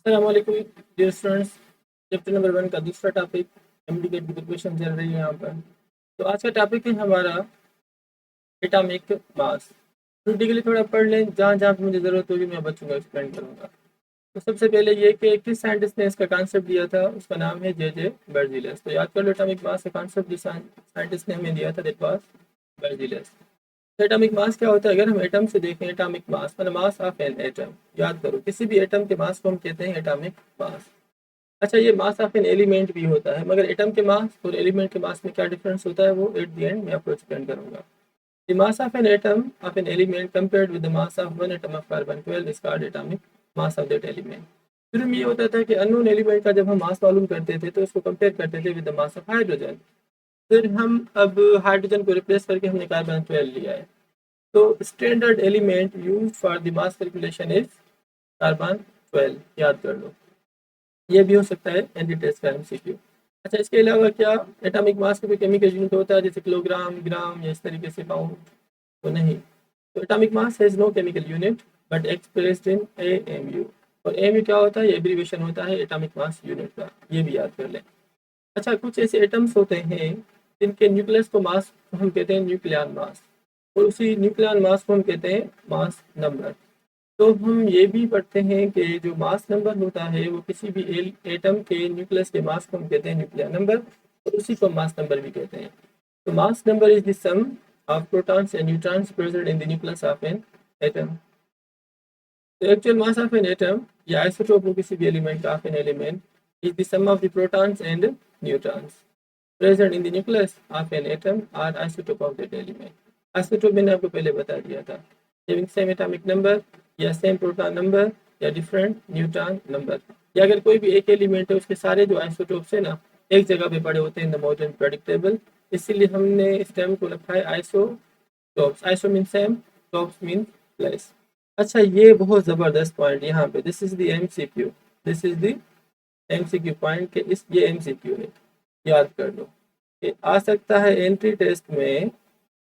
अस्सलामुअलैकुम dear students. Chapter number 1 का दूसरा टॉपिक इम्प्लीकेट की प्रिपरेशन चल रही है यहाँ पर। तो आज का टॉपिक है हमारा एटॉमिक मास। क्रिटिकली थोड़ा पढ़ लें, जहाँ जहाँ पे मुझे ज़रूरत होगी मैं बच्चों को एक्सप्लेन करूँगा। तो सबसे पहले ये कि किस साइंटिस्ट ने इसका कॉन्सेप्ट दिया था, उसका नाम है जे बर्जीलियस। तो याद कर लो एटॉमिक मास का कॉन्सेप्ट जिस साइंटिस्ट ने हमें दिया था, दैट वाज बर्जीलियस। तो एटॉमिक मास क्या होता है? अगर हम एटम से देखें, एटॉमिक मास मतलब मास ऑफ एन एटम। याद करो, किसी भी एटम के मास को हम कहते हैं एटॉमिक मास। अच्छा, ये मास ऑफ एन एलिमेंट भी होता है, मगर एटम के मास और एलिमेंट के मास में क्या डिफरेंस होता है वो एट द एंड मैं आपको एक्सप्लेन करूंगा। The mass of an atom of an element compared with the mass of one atom of carbon 12 is called atomic mass of that element. शुरू में ये होता था कि अननोन एलिमेंट का जब हम मास मालूम करते थे तो उसको कंपेयर करते थे with the mass of hydrogen. फिर हम अब हाइड्रोजन को रिप्लेस करके हमने कार्बन 12 लिया है। तो standard element used for the mass calculation is carbon 12। याद कर लो, ये भी हो सकता है एंटी टेस्ट का एमसीक्यू। अच्छा, इसके अलावा क्या एटॉमिक मास का कोई केमिकल यूनिट होता है जैसे किलोग्राम, ग्राम या इस तरीके से पाउंड? तो नहीं। तो atomic mass has no chemical unit but expressed in AMU. और एएमयू क्या होता है? ये एब्रीविएशन होता है एटॉमिक मास यूनिट का, ये भी याद कर लें। अच्छा, कुछ ऐसे एटम्स होते हैं जिनके न्यूक्लियस को मास हम कहते हैं न्यूक्लियर मास, और उसी न्यूक्लियर मास को हम कहते हैं मास नंबर। तो हम ये भी पढ़ते हैं कि जो मास नंबर होता है वो किसी भी एटम के न्यूक्लियस के मास को हम कहते हैं न्यूक्लियर नंबर, और उसी को मास नंबर भी कहते हैं। तो mass number is the sum of protons and neutrons present in the nucleus of an atom. तो actual mass of an atom या आइसोटोप हो किसी भी एलिमेंट का of an element is the sum of the protons and neutrons present in the nucleus of an atom और isotope of that element. Isotope मैंने आपको पहले बता दिया था, having सेम एटॉमिक नंबर या सेम प्रोटॉन नंबर या डिफरेंट न्यूट्रॉन नंबर। या अगर कोई भी एक एलिमेंट है उसके सारे जो आइसोटोप्स है ना एक जगह पे पड़े होते हैं इन द मॉडर्न प्रेडिक्टेबल, इसीलिए हमने इस टर्म को रखा है isotopes. Iso mean same, tops mean place. अच्छा, ये बहुत ज़बरदस्त पॉइंट यहाँ पे, this is the MCQ, this is the MCQ point के इस ये एमसीक्यू है, याद कर लो कि आ सकता है एंट्री टेस्ट में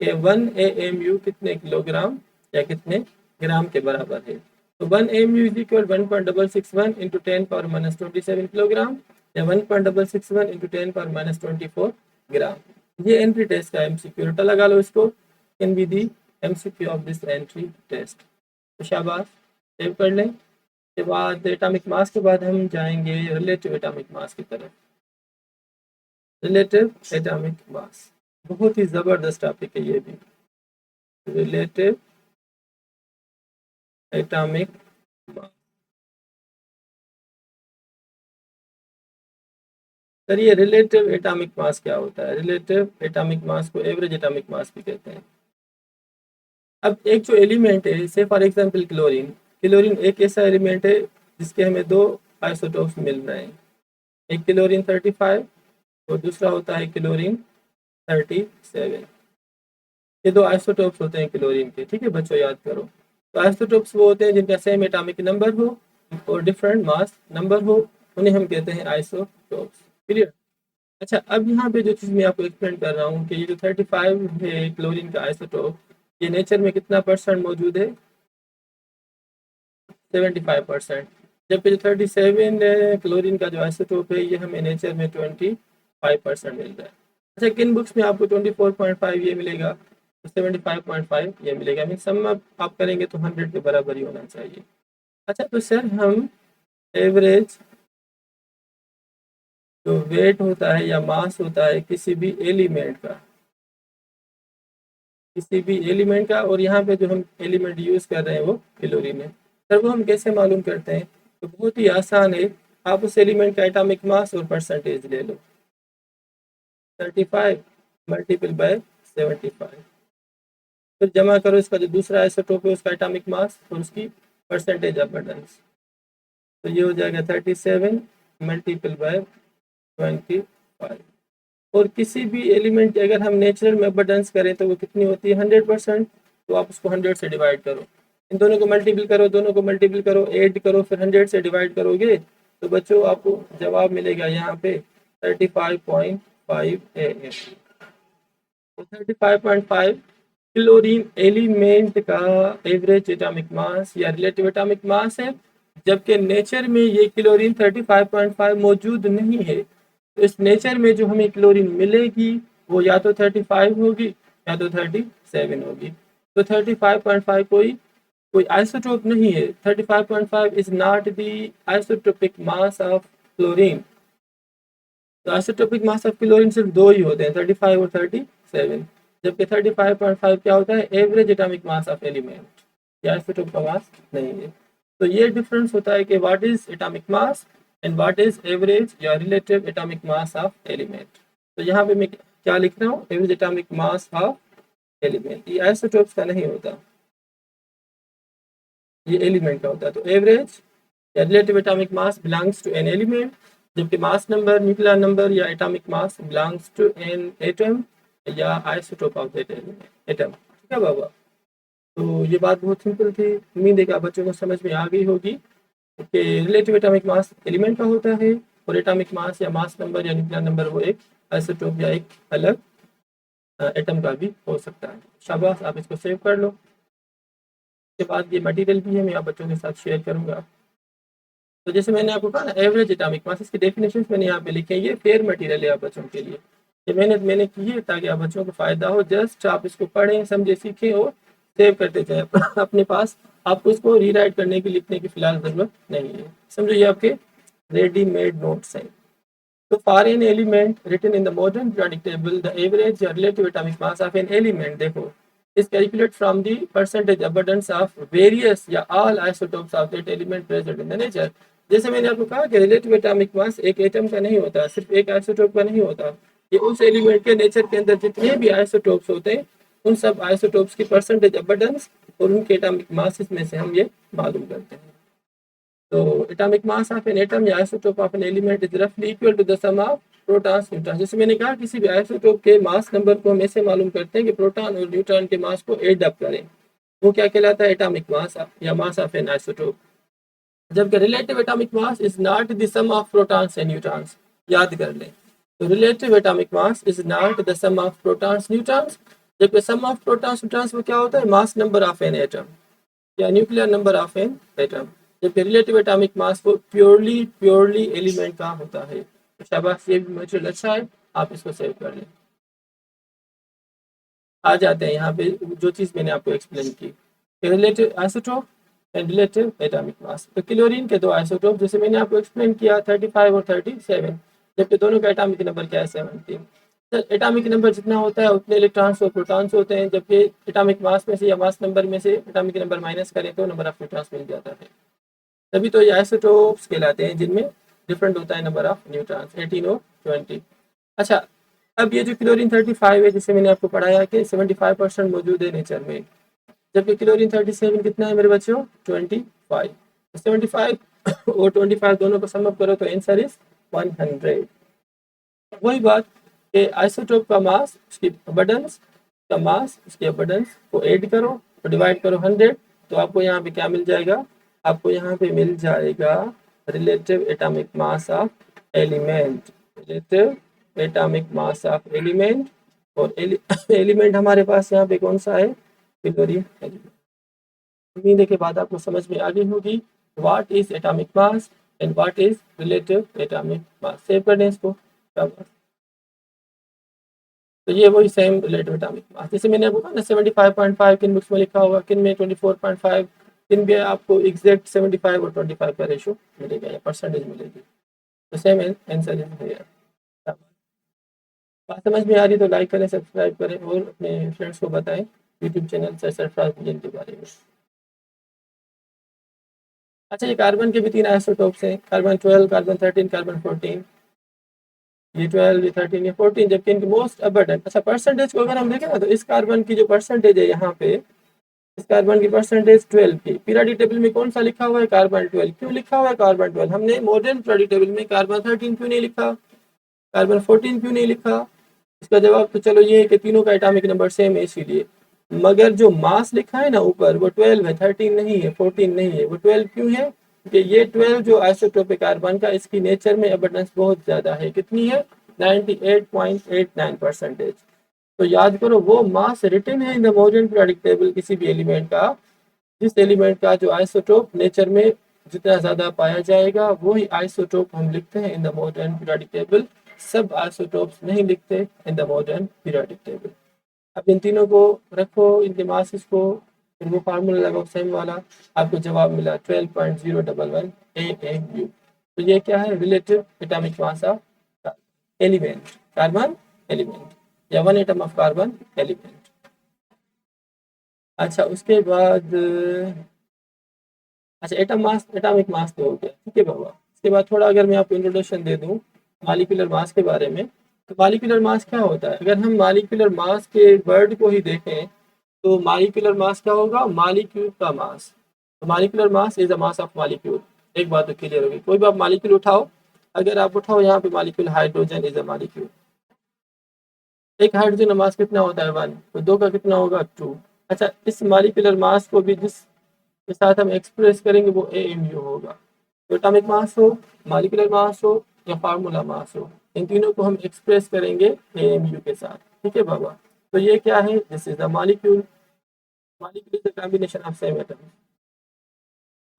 कि 1 AMU कितने किलोग्राम या कितने ग्राम के बराबर है। तो 1 AMU is equal 1.661 into 10⁻27 kilogram या 1.661 इंटू 10⁻24 ग्राम। ये एंट्री टेस्ट का एमसीक्यू, रटा लगा लो इसको, can be the MCQ of this entry test. तो शाबाश, सेव कर लें। के बाद एटॉमिक मास के बाद हम जाएंगे रिलेटिव एटॉमिक मास की तरफ। रिलेटिव एटॉमिक मास बहुत ही ज़बरदस्त टॉपिक है ये भी, रिलेटिव एटॉमिक मास। सर, ये रिलेटिव एटॉमिक मास क्या होता है? रिलेटिव एटॉमिक मास को एवरेज एटॉमिक मास भी कहते हैं। अब एक जो एलिमेंट है, से फॉर एग्जांपल क्लोरीन, क्लोरीन एक ऐसा एलिमेंट है जिसके हमें दो आइसोटोप्स मिल रहे हैं, एक क्लोरीन 35 और दूसरा होता है क्लोरीन 37। ये दो आइसोटोप्स होते हैं क्लोरीन के, ठीक है बच्चों, याद करो। तो आइसोटोप्स वो होते हैं जिनका सेम एटॉमिक नंबर हो और डिफरेंट मास नंबर हो, उन्हें हम कहते हैं आइसोटोप्स। क्लियर? अच्छा, अब यहाँ पे जो चीज़ मैं आपको एक्सप्लेन कर रहा हूँ कि ये जो 35 है क्लोरीन का आइसोटोप, ये नेचर में कितना परसेंट मौजूद है? 75%। जबकि जो 37 क्लोरीन का जो आइसोटोप है ये हमें नेचर में 25% मिल रहा है। अच्छा, किन बुक्स में आपको 24.5 ये मिलेगा, तो 75.5 ये मिलेगा। मीन सम आप करेंगे तो 100 के बराबर ही होना चाहिए। अच्छा, तो सर हम एवरेज जो वेट होता है या मास होता है किसी भी एलिमेंट का, किसी भी एलिमेंट का, और यहाँ पे जो हम एलिमेंट यूज़ कर रहे हैं वो क्लोरीन है, सर वो हम कैसे मालूम करते हैं? तो बहुत ही आसान है, आप उस एलिमेंट का एटॉमिक मास और परसेंटेज ले लो, 35 मल्टीपल बाय 75, फिर जमा करो इसका जो दूसरा आइसोटोप है उसका एटॉमिक मास और उसकी परसेंटेज अबंडेंस। तो ये हो जाएगा 37 मल्टीपल बाय 25। और किसी भी एलिमेंट की अगर हम नेचुरल में अबंडेंस करें तो वो कितनी होती है? 100%। तो आप उसको 100 से डिवाइड करो, इन दोनों को मल्टीपल करो, दोनों को मल्टीपल करो, ऐड करो, फिर 100 से डिवाइड करोगे तो बच्चों आपको जवाब मिलेगा यहाँ पे 35.5 AM। तो 35.5 क्लोरीन एलिमेंट का एवरेज एटॉमिक मास या रिलेटिव एटॉमिक मास है, जबकि नेचर में ये क्लोरीन 35.5 मौजूद नहीं है। तो इस नेचर में जो हमें क्लोरीन मिलेगी वो या तो 35 होगी या तो 37 होगी। तो 35.5 कोई आइसोटोप नहीं है। 35.5 is not the isotopic mass of chlorine. तो आइसोटोपिक मास ऑफ क्लोरीन सिर्फ दो ही होते हैं, 35 और 37। जबकि 35.5 क्या होता है, average atomic mass of element, ये आइसोटोप का मास नहीं है। तो ये डिफरेंस होता है कि what is atomic mass and what is average या relative atomic mass of element. तो यहाँ पे मैं क्या लिख रहा हूँ, average atomic mass of element. ये आइसोटोप्स का नहीं होता, ये एलिमेंट का होता है। तो एवरेज या relative atomic mass belongs to an element, जबकि मास नंबर, न्यूक्लियर नंबर या atomic mass belongs to an atom या आइसोटोप ऑफ दैट एटम। ठीक है बाबा। तो ये बात बहुत सिंपल थी, उम्मीद है कि आप बच्चों को समझ में आ गई होगी कि रिलेटिव एटॉमिक मास एलिमेंट का होता है और एटॉमिक मास या मास नंबर या न्यूक्लियर नंबर वो एक आइसोटोप या एक अलग एटम का भी हो सकता है। शाबाश, आप इसको सेव कर लो। उसके बाद ये मटेरियल भी है, मैं आप बच्चों के साथ शेयर करूंगा। तो जैसे मैंने आपको कहा ना, एवरेज एटॉमिक मास, इसकी डेफिनेशन मैंने यहाँ पे लिखे, ये फेयर मटेरियल है आप बच्चों के लिए। ये मेहनत मैंने की है ताकि आप बच्चों को फायदा हो। जस्ट आप इसको पढ़ें, समझे, सीखें और सेव करते जाए अपने पास। आपको इसको रीराइट करने की, लिखने की फिलहाल जरूरत नहीं है। समझो ये आपके रेडीमेड नोट्स हैं। So for an element written in the modern periodic table, the average or relative atomic mass of an element, देखो, is calculated from the percentage abundance of various या all isotopes of that element present in the nature। जैसे मैंने आपको कहा कि relative atomic मास एक atom का नहीं होता, सिर्फ एक आइसोटोप का नहीं होता। ये उस एलिमेंट के नेचर के अंदर जितने भी आइसोटोप्स होते हैं, उन सब आइसोटोप्स की परसेंटेज अबंडेंस और उनके एटॉमिक मासेस में से हम ये मालूम करते हैं। तो atomic mass of an atom या isotope of an element is रफली equal to the sum of protons neutron. जैसे मैंने कहा, किसी भी आइसोटोप के मास नंबर को हम ऐसे मालूम करते हैं कि प्रोटॉन और न्यूट्रॉन के मास को एड अप करें, वो क्या कहलाता है, एटॉमिक मास या मास ऑफ एन आइसोटोप। जबकि relative atomic mass is not the sum of protons and neutrons. याद कर लें, तो relative atomic mass is not the sum of protons neutrons. जबकि सम ऑफ प्रोटॉन्स न्यूट्रॉन्स में क्या होता है, mass number of an atom या nuclear number of an atom. जबकि रिलेटिव एटॉमिक मास वो प्योरली एलिमेंट का होता है। तो शाबाश, ये भी मटेरियल अच्छा है, आप इसको सेव कर लें। आ जाते हैं यहाँ पे जो चीज़ मैंने आपको एक्सप्लेन की, relative isotope and relative atomic मास। तो क्लोरीन के दो आइसोटोप, जैसे मैंने आपको एक्सप्लेन किया, 35 और 37, जबकि दोनों का एटॉमिक नंबर क्या है, 17। एटॉमिक नंबर जितना होता है उतने इलेक्ट्रॉन्स और प्रोटॉन्स होते हैं। जबकि एटॉमिक मास में से या मास नंबर में से एटॉमिक नंबर माइनस करें तो नंबर ऑफ न्यूट्रॉन्स मिल जाता है। तभी तो ये आइसोटोप्स कहलाते हैं जिनमें डिफरेंट होता है नंबर ऑफ न्यूट्रॉन्स, 18 और 20। अच्छा, अब ये जो क्लोरीन 35 है, जिसे मैंने आपको पढ़ाया कि 75% मौजूद है नेचर में, जबकि क्लोरीन 37 कितना है मेरे बच्चों, 25। 75 और 25 दोनों को सम अप करो तो आंसर इज 100। वही बात कि आइसोटोप का मास, उसकी अबंडेंस का मास, उसकी अबंडेंस को ऐड करो और डिवाइड करो 100, तो आपको यहाँ पे क्या मिल जाएगा, आपको यहाँ पे मिल जाएगा relative atomic mass of element. Relative atomic mass of element, और एलिमेंट हमारे पास यहाँ पे कौन सा है, क्लोरीन एलिमेंट। उम्मीद है के बाद आपको समझ में आ गई होगी what is atomic mass and what is relative atomic mass. Save कर दें इसको। तो ये वही सेम रिलेटिव एटॉमिक मास, जैसे मैंने आपको कहा ना 75.5 किन बुक्स में लिखा होगा, किन में 24.5, किन में आपको एग्जैक्ट 75 और 25 का रेशो मिलेगा या परसेंटेज मिलेगी। तो सेम आंसर है। बात समझ में आ रही तो लाइक करें, सब्सक्राइब करें और अपने फ्रेंड्स को बताएं यूट्यूब चैनल से सरफराज विजन के बारे में। अच्छा, ये कार्बन के भी 3 आइसोटोप्स हैं, कार्बन 12, कार्बन 13, कार्बन 14। ये 12, ये 13, ये 14, जबकि इनकी मोस्ट अबंडेंट। अच्छा, परसेंटेज को अगर हम देखें ना, तो इस कार्बन की जो परसेंटेज है यहाँ पे, इस कार्बन की परसेंटेज 12 की पीरियोडिक टेबल में कौन सा लिखा हुआ है, कार्बन 12। क्यों लिखा हुआ है कार्बन 12? हमने मॉडर्न पीरियोडिक टेबल में कार्बन 13 क्यों नहीं लिखा, कार्बन 14 क्यों नहीं लिखा? इसका जवाब तो चलो ये है कि तीनों का एटॉमिक नंबर सेम है इसीलिए। मगर जो मास लिखा है ना ऊपर, वो 12 है, 13 नहीं है, 14 नहीं है। वो 12 क्यों है? कि ये 12 जो आइसोटोप है कार्बन का, इसकी नेचर में अबंडेंस बहुत ज्यादा है। कितनी है? 98.89%। तो याद करो, वो मास रिटन है in the modern periodic table किसी भी एलिमेंट का, जिस एलिमेंट का जो आइसोटोप नेचर में जितना ज़्यादा पाया जाएगा वही आइसोटोप हम लिखते हैं in the modern periodic table. सब आइसोटोप्स नहीं लिखते in the modern periodic table. अब इन तीनों को रखो, इनके मासेस को, फिर वो फार्मूला लगाओ सेम वाला, आपको जवाब मिला 12.011 AMU। तो ये क्या है? Relative atomic mass of element, carbon element, या one atom of carbon element. अच्छा, उसके बाद अच्छा एटम मास, एटॉमिक मास तो हो गया, ठीक है बाबा। उसके बाद थोड़ा अगर मैं आपको इंट्रोडक्शन दे दूं मॉलिक्यूलर मास के बारे में, तो मॉलिक्यूलर मास क्या होता है? अगर हम मॉलिक्यूलर मास के वर्ड को ही देखें तो मॉलिक्यूलर मास क्या होगा? मॉलिक्यूल का मास। तो molecular mass is the mass of molecule. एक बात तो क्लियर होगी, कोई भी आप मॉलिक्यूल उठाओ, अगर आप उठाओ यहाँ पे molecule hydrogen is a molecule, एक हाइड्रोजन का मास कितना होता है? 1। तो 2 का कितना होगा? 2। अच्छा, इस मॉलिक्यूलर मास को भी जिस के साथ हम एक्सप्रेस करेंगे वो AMU होगा। तो एटॉमिक मास हो, मॉलिक्यूलर मास हो या फार्मूला मास हो, इन तीनों को हम एक्सप्रेस करेंगे AMU के साथ, ठीक है बाबा। तो ये क्या है? This is the molecule. Molecule is the combination of same atoms,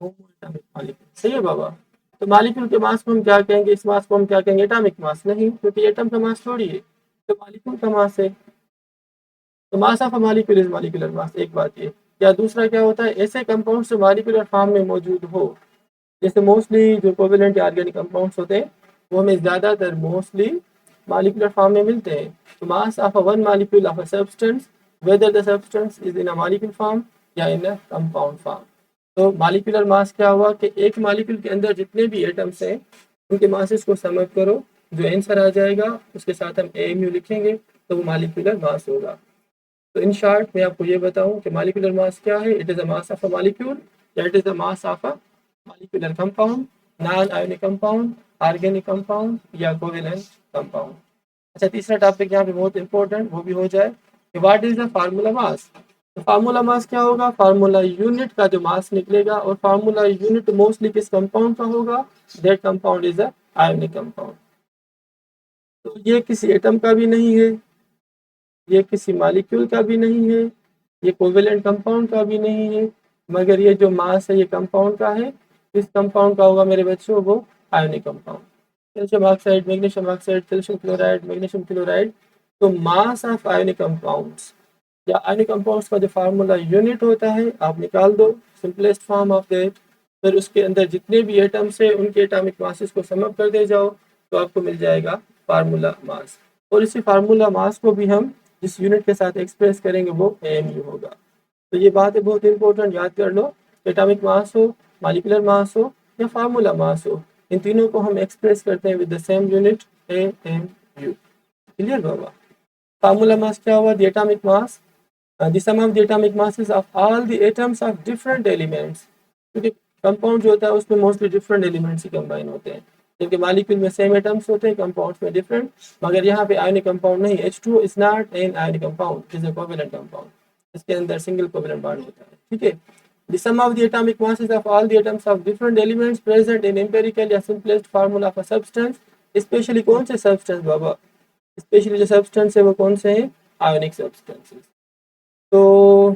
homoatomic molecule, सही है बाबा। तो मॉलिक्यूल के मास को हम क्या कहेंगे? इस मास को हम क्या कहेंगे? एटॉमिक मास नहीं, क्योंकि एटम का मास थोड़ी है, तो मॉलिक्यूल का मास है। तो मास of a molecule is molecular mass, एक बात ये। या दूसरा क्या होता है? ऐसे कंपाउंड जो मॉलिक्यूलर फॉर्म में मौजूद हो, जैसे मोस्टली जो कोवेलेंट ऑर्गेनिक कंपाउंड्स होते हैं वो हमें ज़्यादातर मोस्टली मॉलिक्यूलर फॉर्म में मिलते हैं। तो मास of a one molecule of a substance, whether the substance is in a molecule form या इन अ कंपाउंड फॉर्म। तो मॉलिक्यूलर मास क्या हुआ कि एक मॉलिक्यूल के अंदर जितने भी एटम्स हैं उनके मासेस को समअप करो, जो आंसर आ जाएगा उसके साथ हम AMU लिखेंगे, तो वो मॉलिक्यूलर मास होगा। तो इन शॉर्ट मैं आपको ये बताऊं कि मॉलिक्यूलर मास क्या है? It is a mass of a molecule, या it is the mass of a molecular compound, non ionic compound, organic compound या कोवेलेंट कंपाउंड। अच्छा, तीसरा टॉपिक यहाँ पे बहुत इंपॉर्टेंट वो भी हो जाए कि व्हाट इज द फार्मूला मास। तो फार्मूला मास क्या होगा? फार्मूला यूनिट का जो मास निकलेगा, और फार्मूला यूनिट मोस्टली किस कंपाउंड का होगा? That compound is a ionic compound. तो ये किसी एटम का भी नहीं है, ये किसी मॉलिक्यूल का भी नहीं है, ये कोवेलेंट कंपाउंड का भी नहीं है, मगर ये जो मास है ये कंपाउंड का है। किस कंपाउंड का होगा मेरे बच्चों? वो ionic compound, calcium oxide, magnesium oxide, calcium chloride, magnesium chloride. तो मास ऑफ आयोनिक कंपाउंड्स या आयोनिक कंपाउंड्स का जो फार्मूला यूनिट होता है आप निकाल दो, सिंपलेस्ट फॉर्म ऑफ दैट। फिर उसके अंदर जितने भी एटम्स है उनके एटॉमिक मासेस को समअप कर दे जाओ, तो आपको मिल जाएगा फार्मूला मास। और इसी फार्मूला मास को भी हम जिस यूनिट के साथ एक्सप्रेस करेंगे वो AMU होगा। तो ये बात है बहुत इंपॉर्टेंट, याद कर लो। एटॉमिक मास हो, मॉलिक्यूलर मास हो या फार्मूला मास हो, इन तीनों को हम एक्सप्रेस करते हैं with the same unit AMU। Clear Baba? Formula mass क्या हुआ? The atomic mass, the sum of the atomic masses of all the atoms of different elements। क्योंकि कंपाउंड जो होता है उसमें मोस्टली डिफरेंट एलिमेंट्स ही कंबाइन होते हैं, जबकि मॉलिक्यूल में सेम एटम्स होते हैं, कंपाउंड्स में डिफरेंट। मगर यहाँ पे आयोनिक कंपाउंड नहीं, H2O is not an ionic compound, it is a covalent compound. इसके अंदर सिंगल कोवेलेंट बॉन्ड होता है, ठीक है। The sum of the atomic masses of all the atoms of different elements present in empirical या simplest formula of a substance। Specially कौन से substance बाबा? Specially जो सब्सटेंस है वो कौन से हैं? Ionic substances. तो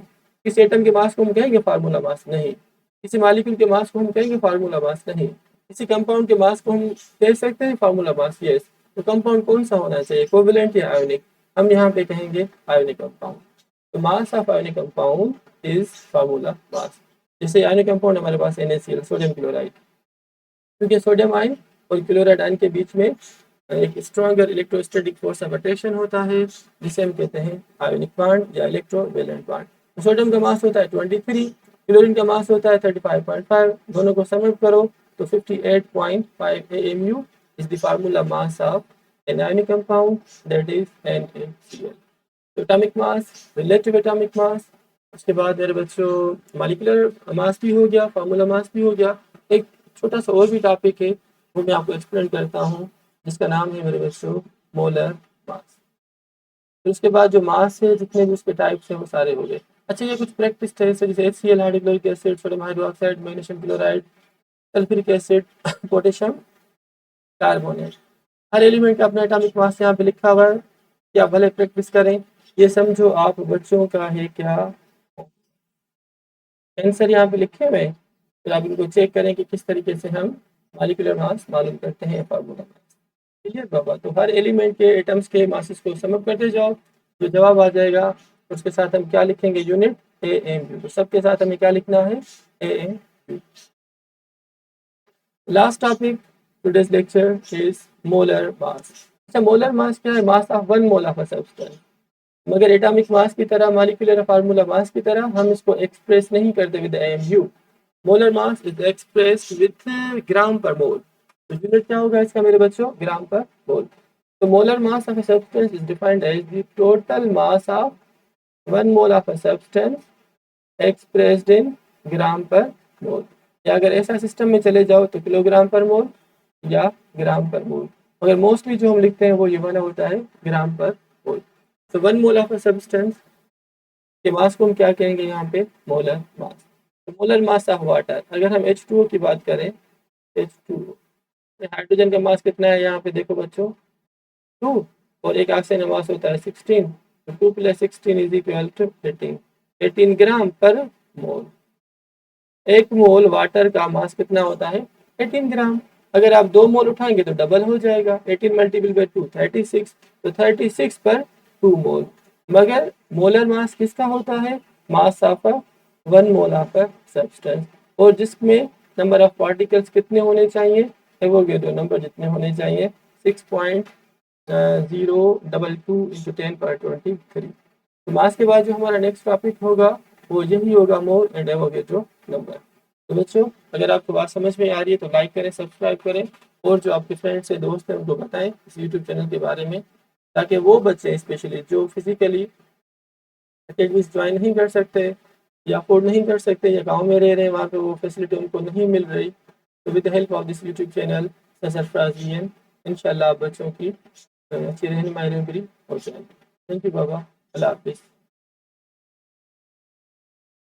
किसी एटम के मास को हम कहेंगे फार्मूला मास? नहीं। किसी मॉलिक्यूल के मास को हम कहेंगे फार्मूला मास? नहीं। किसी कंपाउंड के मास को हम कह सकते हैं फार्मूला मास? यस। तो कंपाउंड कौन सा होना चाहिए? कोवेलेंट या आयोनिक? हम यहाँ पे कहेंगे आयोनिक कंपाउंड। तो mass of ionic compound is formula mass. जैसे आयोनिक कंपाउंड हमारे पास NaCl, सोडियम क्लोराइड, क्योंकि सोडियम आयन और क्लोराइड आयन के बीच में एक stronger electrostatic force of attraction होता है, जिसे हम कहते हैं आयोनिक बॉन्ड या इलेक्ट्रोवैलेंट बॉन्ड। तो सोडियम का मास होता है 23, क्लोरीन का मास होता है 35.5, दोनों को समअप करो तो 58.5 AMU is the formula mass of an ionic compound, that is NaCl। तो atomic mass, relative atomic mass, उसके बाद मेरे बच्चों मॉलिक्यूलर मास भी हो गया, फार्मूला मास भी हो गया। एक छोटा सा और भी टॉपिक है वो मैं आपको एक्सप्लेन करता हूँ, जिसका नाम है मेरे बच्चों मोलर मास। फिर उसके बाद जो मास है जितने भी उसके टाइप्स हैं वो सारे हो गए। अच्छा, ये कुछ प्रैक्टिस टेस्ट है, जैसे HCl hydrochloric acid, sodium hydroxide, magnesium chloride, sulphuric acid, potassium carbonate. हर एलिमेंट का अपना एटॉमिक मास यहाँ पे लिखा हुआ है, क्या भले प्रैक्टिस करें। ये समझो आप बच्चों का है क्या आंसर यहाँ पे लिखे हुए हैं। फिर आप इनको चेक करें कि किस तरीके से हम मॉलिक्यूलर मास मालूम करते हैं फार्मूला में। क्लियर बाबा? तो हर एलिमेंट के एटम्स के मासेस को समअप करते जाओ, जो जवाब आ जाएगा उसके साथ हम क्या लिखेंगे, यूनिट AMU। तो सबके साथ हमें क्या लिखना है, AMU। Last topic today's lecture is molar mass. अच्छा, मोलर मास क्या है, mass of one mole of a substance. मगर एटॉमिक मास की तरह, मॉलिक्यूलर फार्मूला मास की तरह हम इसको एक्सप्रेस नहीं करते with AMU। Molar mass is express with gram per mole. तो यूनिट क्या होगा इसका मेरे बच्चों, ग्राम पर मोल। तो molar mass of a substance is defined as the total mass of 1 mole of a substance expressed in gram per मोल। या अगर ऐसा सिस्टम में चले जाओ तो किलोग्राम पर मोल या ग्राम पर मोल, मगर मोस्टली जो हम लिखते हैं वो ये वाला होता है, ग्राम पर मोल। तो 1 मोल ऑफ a substance के मास को हम क्या कहेंगे यहाँ पे, मोलर मास। तो मोलर मास ऑफ वाटर, अगर हम H2O की बात करें, H2O हाइड्रोजन का मास कितना है यहाँ पे देखो बच्चों, 2, और एक ऑक्सीजन का मास होता है 16। तो 2 + 16 is equal to 18 gram per मोल। एक मोल वाटर का मास कितना होता है, 18 ग्राम। अगर आप 2 मोल उठाएंगे तो डबल हो जाएगा, 18 मल्टीपल बाय 2 36। तो 36 पर 2 मोल। मगर मोलर मास किसका होता है, mass of 1 mole of a substance, और जिसमें नंबर ऑफ पार्टिकल्स कितने होने चाहिए, एवोगैड्रो नंबर जितने होने चाहिए, 6.022 × 10⁻23। तो मास के बाद जो हमारा नेक्स्ट टॉपिक होगा वो यही होगा, मोल एंड एवोगैड्रो नंबर। तो बच्चों अगर आपको बात समझ में आ रही है तो लाइक करें, सब्सक्राइब करें, और जो आपके फ्रेंड्स हैं, दोस्त हैं, उनको बताएं इस यूट्यूब चैनल के बारे में, ताकि वो बच्चे स्पेशली जो फिजिकली अकेडमीज ज्वाइन नहीं कर सकते या अफोर्ड नहीं कर सकते या गाँव में रह रहे हैं, वहाँ पे वो फैसिलिटी उनको नहीं मिल रही, तो with the help of this YouTube channel Sarfaraz इंशाल्लाह आप बच्चों की अच्छी रहनुमाई हो जाएगी। थैंक यू बाबा, अल्लाह हाफिज़।